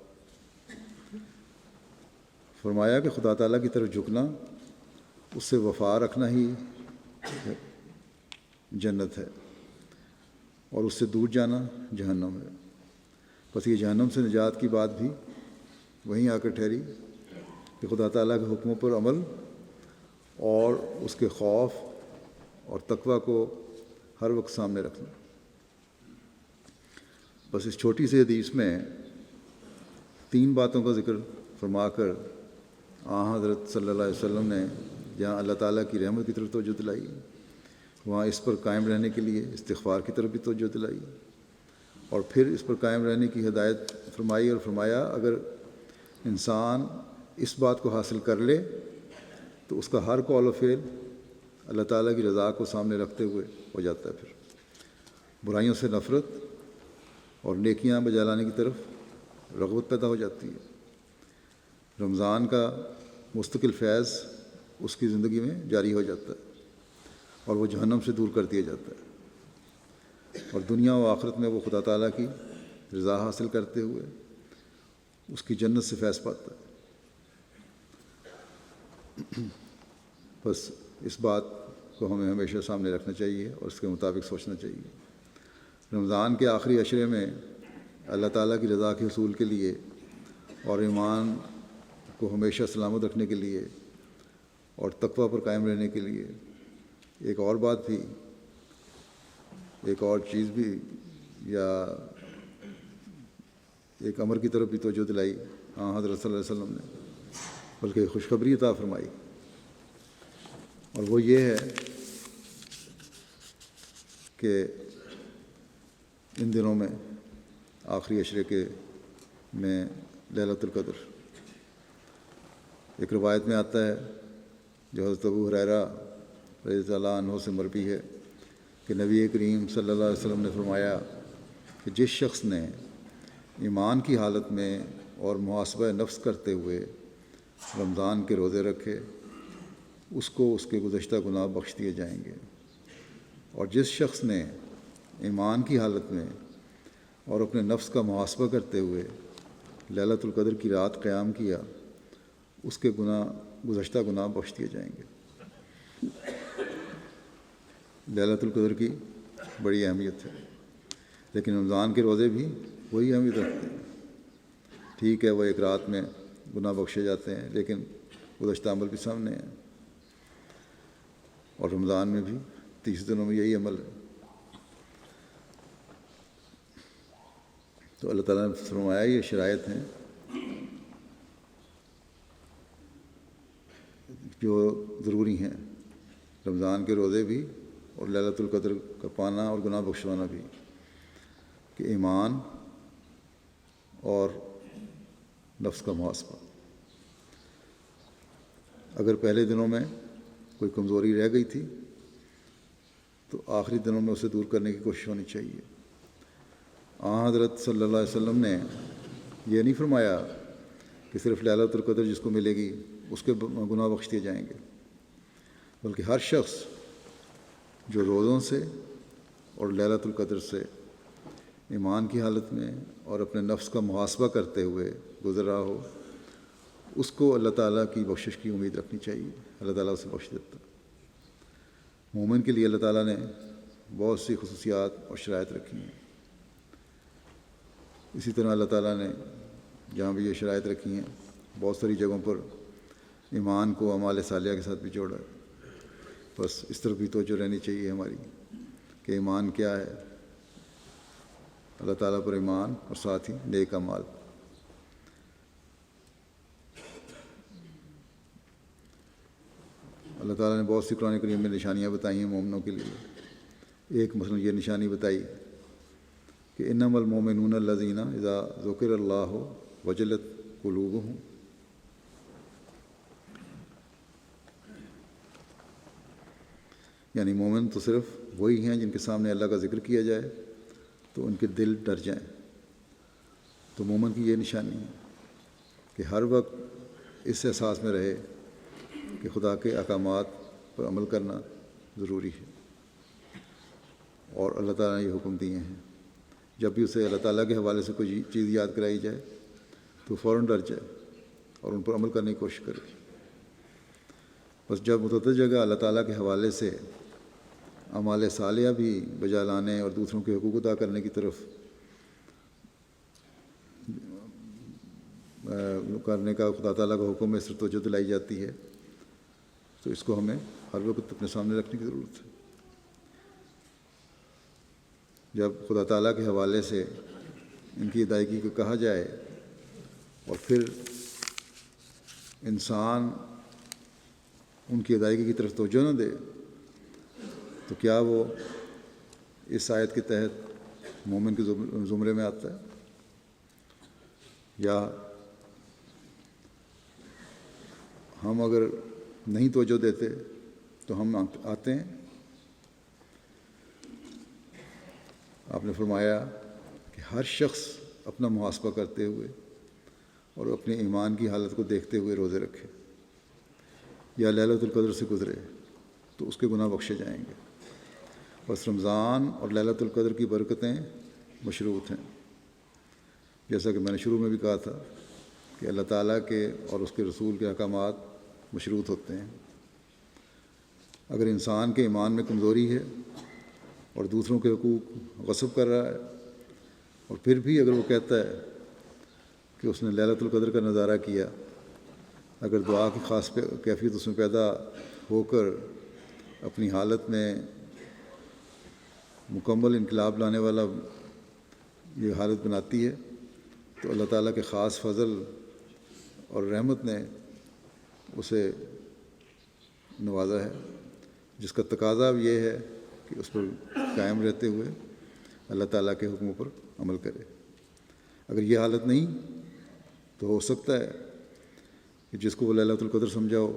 فرمایا کہ خدا تعالیٰ کی طرف جھکنا، اس سے وفا رکھنا ہی جنت ہے، اور اس سے دور جانا جہنم ہے۔ بس یہ جہنم سے نجات کی بات بھی وہیں آ کر ٹھہری کہ خدا تعالیٰ کے حکموں پر عمل اور اس کے خوف اور تقوی کو ہر وقت سامنے رکھنا۔ بس اس چھوٹی سی حدیث میں 3 باتوں کا ذکر فرما کر حضرت صلی اللہ علیہ وسلم نے جہاں اللہ تعالیٰ کی رحمت کی طرف توجہ دلائی، وہاں اس پر قائم رہنے کے لیے استغفار کی طرف بھی توجہ دلائی، اور پھر اس پر قائم رہنے کی ہدایت فرمائی، اور فرمایا اگر انسان اس بات کو حاصل کر لے تو اس کا ہر قول و فعل اللہ تعالیٰ کی رضا کو سامنے رکھتے ہوئے ہو جاتا ہے۔ پھر برائیوں سے نفرت اور نیکیاں بجا لانے کی طرف رغبت پیدا ہو جاتی ہے۔ رمضان کا مستقل فیض اس کی زندگی میں جاری ہو جاتا ہے، اور وہ جہنم سے دور کر دیا جاتا ہے، اور دنیا و آخرت میں وہ خدا تعالیٰ کی رضا حاصل کرتے ہوئے اس کی جنت سے فیض پاتا ہے۔ بس اس بات کو ہمیں ہمیشہ سامنے رکھنا چاہیے اور اس کے مطابق سوچنا چاہیے۔ رمضان کے آخری عشرے میں اللہ تعالیٰ کی رضا کے حصول کے لیے اور ایمان کو ہمیشہ سلامت رکھنے کے لیے اور تقوی پر قائم رہنے کے لیے ایک اور بات بھی، ایک اور چیز بھی، یا ایک امر کی طرف بھی توجہ دلائی حضرت صلی اللہ علیہ وسلم نے، بلکہ خوشخبری عطا فرمائی، اور وہ یہ ہے کہ ان دنوں میں آخری عشرے میں لیلۃ القدر، ایک روایت میں آتا ہے جو حضرت ابو ہریرہ رضی اللہ عنہ سے مروی ہے کہ نبی کریم صلی اللہ علیہ وسلم نے فرمایا کہ جس شخص نے ایمان کی حالت میں اور محاسبہ نفس کرتے ہوئے رمضان کے روزے رکھے، اس کو اس کے گزشتہ گناہ بخش دیے جائیں گے، اور جس شخص نے ایمان کی حالت میں اور اپنے نفس کا محاسبہ کرتے ہوئے لیلۃ القدر کی رات قیام کیا، اس کے گزشتہ گناہ بخش دیے جائیں گے۔ ليلۃ القدر کی بڑی اہمیت ہے، لیکن رمضان کے روزے بھی وہی اہمیت رکھتے ہیں۔ ٹھیک ہے، وہ ایک رات میں گناہ بخشے جاتے ہیں، لیکن گزشتہ عمل بھی سامنے ہے، اور رمضان میں بھی 30 دنوں میں یہی عمل ہے۔ تو اللہ تعالیٰ نے فرمایا یہ شرائط ہیں جو ضروری ہیں، رمضان کے روزے بھی اور ليلۃ القدر کا پانا اور گناہ بخشوانا بھی، کہ ایمان اور نفس کا محاسبہ۔ اگر پہلے دنوں میں کوئی کمزوری رہ گئی تھی تو آخری دنوں میں اسے دور کرنے کی کوشش ہونی چاہیے۔ حضرت صلی اللہ علیہ وسلم نے یہ نہیں فرمایا کہ صرف ليلۃ القدر جس کو ملے گی اس کے گناہ بخش دیے جائیں گے، بلکہ ہر شخص جو روزوں سے اور ليلۃ القدر سے ایمان کی حالت میں اور اپنے نفس کا محاسبہ کرتے ہوئے گزر رہا ہو، اس کو اللہ تعالیٰ کی بخشش کی امید رکھنی چاہیے۔ اللہ تعالیٰ اسے بخش دیتا ہے۔ مومن کے لیے اللہ تعالیٰ نے بہت سی خصوصیات اور شرائط رکھی ہیں۔ اسی طرح اللہ تعالیٰ نے جہاں بھی یہ شرائط رکھی ہیں، بہت ساری جگہوں پر ایمان کو اعمال صالحہ کے ساتھ بھی جوڑا ہے۔ بس اس طرف بھی توجہ رہنی چاہیے ہماری کہ ایمان کیا ہے، اللہ تعالیٰ پر ایمان اور ساتھ ہی نیک اعمال۔ اللہ تعالیٰ نے بہت سی قرآن کریم میں نشانیاں بتائی ہیں مومنوں کے لیے۔ ایک مثلا یہ نشانی بتائی کہ انما المؤمنون الذین اذا ذکر اللہ وجلت قلوبہم، یعنی مومن تو صرف وہی ہیں جن کے سامنے اللہ کا ذکر کیا جائے تو ان کے دل ڈر جائیں۔ تو مومن کی یہ نشانی ہے کہ ہر وقت اس احساس میں رہے کہ خدا کے احکامات پر عمل کرنا ضروری ہے، اور اللہ تعالیٰ نے یہ حکم دیے ہیں۔ جب بھی اسے اللہ تعالیٰ کے حوالے سے کوئی چیز یاد کرائی جائے تو فوراً ڈر جائے اور ان پر عمل کرنے کی کوشش کرے۔ بس جب متعدد جگہ اللہ تعالیٰ کے حوالے سے اعمال صالحہ بھی بجا لانے اور دوسروں کے حقوق ادا کرنے کی طرف کرنے کا خدا تعالیٰ کا حکم میں صرف توجہ دلائی جاتی ہے، تو اس کو ہمیں ہر وقت اپنے سامنے رکھنے کی ضرورت ہے۔ جب خدا تعالیٰ کے حوالے سے ان کی ادائیگی کو کہا جائے اور پھر انسان ان کی ادائیگی کی طرف توجہ نہ دے، تو کیا وہ اس آیت کے تحت مومن کے زمرے میں آتا ہے، یا ہم اگر نہیں توجہ دیتے تو ہم آتے ہیں؟ آپ نے فرمایا کہ ہر شخص اپنا محاسبہ کرتے ہوئے اور اپنے ایمان کی حالت کو دیکھتے ہوئے روزے رکھے یا ليلۃ القدر سے گزرے تو اس کے گناہ بخشے جائیں گے۔ بس رمضان اور ليلۃ القدر کی برکتیں مشروط ہیں، جیسا کہ میں نے شروع میں بھی کہا تھا کہ اللہ تعالیٰ کے اور اس کے رسول کے احکامات مشروط ہوتے ہیں۔ اگر انسان کے ایمان میں کمزوری ہے اور دوسروں کے حقوق غصب کر رہا ہے، اور پھر بھی اگر وہ کہتا ہے کہ اس نے ليلۃ القدر کا نظارہ کیا، اگر دعا کی خاص کیفیت اس میں پیدا ہو کر اپنی حالت میں مکمل انقلاب لانے والا یہ حالت بناتی ہے، تو اللہ تعالیٰ کے خاص فضل اور رحمت نے اسے نوازا ہے، جس کا تقاضا اب یہ ہے کہ اس پر قائم رہتے ہوئے اللہ تعالیٰ کے حکموں پر عمل کرے۔ اگر یہ حالت نہیں تو ہو سکتا ہے کہ جس کو وہ ليلۃ القدر سمجھا ہو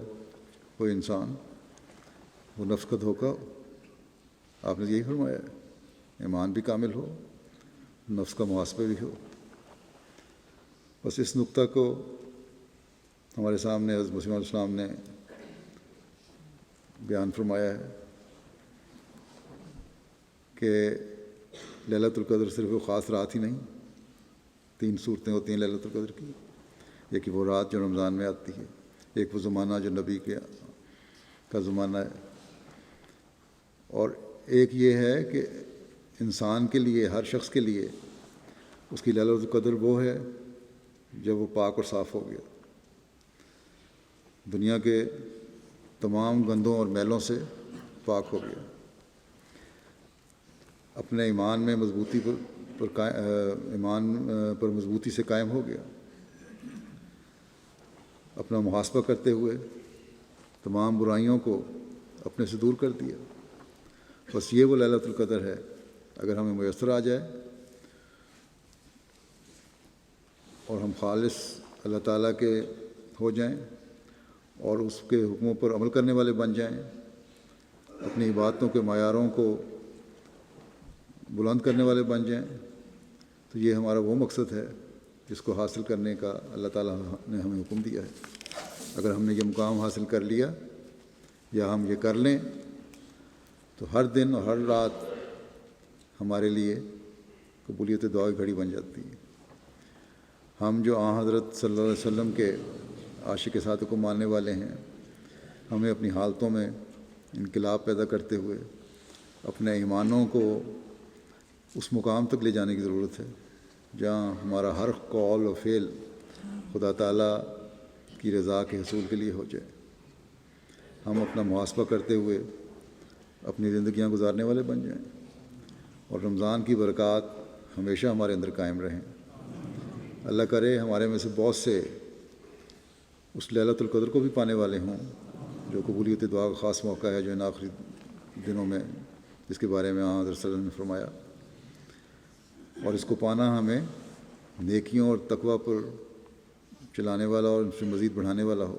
کوئی انسان، وہ نفس کا دھوکہ ہو۔ آپ نے یہی فرمایا ہے، ایمان بھی کامل ہو، نفس کا محاسبہ بھی ہو۔ بس اس نقطہ کو ہمارے سامنے حضرت مسیح علیہ السلام نے بیان فرمایا ہے کہ ليلۃ القدر صرف وہ خاص رات ہی نہیں، 3 صورتیں ہوتی ہیں ليلۃ القدر کی۔ ایک وہ رات جو رمضان میں آتی ہے، ایک وہ زمانہ جو نبی کا زمانہ ہے، اور ایک یہ ہے کہ انسان کے لیے، ہر شخص کے لیے اس کی لیلۃ القدر وہ ہے جب وہ پاک اور صاف ہو گیا، دنیا کے تمام گندوں اور میلوں سے پاک ہو گیا، اپنے ایمان میں ایمان پر مضبوطی سے قائم ہو گیا، اپنا محاسبہ کرتے ہوئے تمام برائیوں کو اپنے سے دور کر دیا۔ بس یہ وہ لیلۃ القدر ہے، اگر ہمیں میسر آ جائے اور ہم خالص اللہ تعالیٰ کے ہو جائیں اور اس کے حکموں پر عمل کرنے والے بن جائیں، اپنی عبادتوں کے معیاروں کو بلند کرنے والے بن جائیں، تو یہ ہمارا وہ مقصد ہے جس کو حاصل کرنے کا اللہ تعالیٰ نے ہمیں حکم دیا ہے۔ اگر ہم نے یہ مقام حاصل کر لیا یا ہم یہ کر لیں تو ہر دن اور ہر رات ہمارے لیے قبولیت دعا کی گھڑی بن جاتی ہے۔ ہم جو حضرت صلی اللہ علیہ وسلم کے عاشق ساتھ کو ماننے والے ہیں، ہمیں اپنی حالتوں میں انقلاب پیدا کرتے ہوئے اپنے ایمانوں کو اس مقام تک لے جانے کی ضرورت ہے جہاں ہمارا ہر قول و فعل خدا تعالیٰ کی رضا کے حصول کے لیے ہو جائے، ہم اپنا محاسبہ کرتے ہوئے اپنی زندگیاں گزارنے والے بن جائیں، اور رمضان کی برکات ہمیشہ ہمارے اندر قائم رہیں۔ اللہ کرے ہمارے میں سے بہت سے اس لیلۃ القدر کو بھی پانے والے ہوں جو قبولیت دعا کا خاص موقع ہے، جو ان آخری دنوں میں جس کے بارے میں حضرت صلی اللہ علیہ وسلم نے فرمایا، اور اس کو پانا ہمیں نیکیوں اور تقویٰ پر چلانے والا اور ان سے مزید بڑھانے والا ہو۔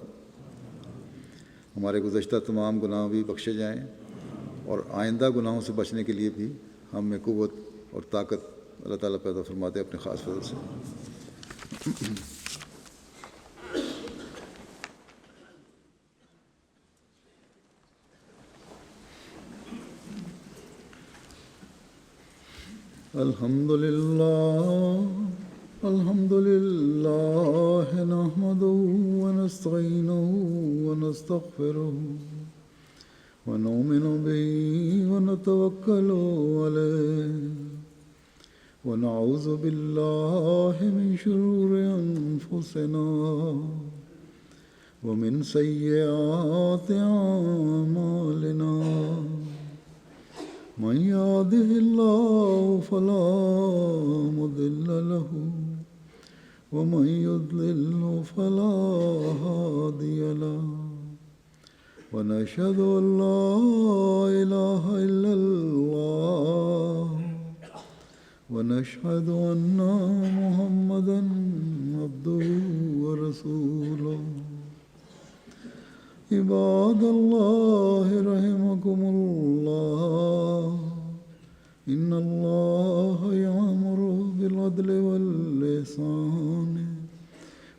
ہمارے گزشتہ تمام گناہ بھی بخشے جائیں، اور آئندہ گناہوں سے بچنے کے لیے بھی ہم میں قوت اور طاقت اللہ تعالیٰ پیدا فرماتے اپنے خاص فضل سے۔ الحمد للہ نحمدہ ونستعینہ ونستغفرہ ونؤمن به ونتوکل علیہ ونعوذ باللہ من شرور انفسنا ومن سیئات اعمالنا، من يهده الله فلا مضل له ومن يضلل فلا هادي له، ونشهد أن لا إله إلا الله ونشهد أن محمدا عبده ورسوله۔ عباد الله رحمكم الله، إن الله يأمر بالعدل والإحسان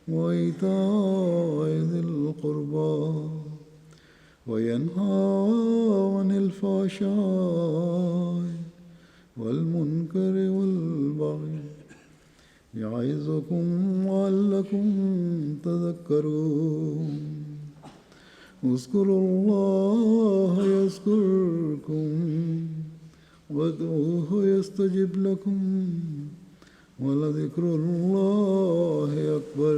وإيتاء ذي القربى وينهى عن الفحشاء والمنكر والبغي، يعظكم لعلكم تذكرون۔ اذكروا الله يذكركم وادعوه يستجب لكم ولذكر الله أكبر۔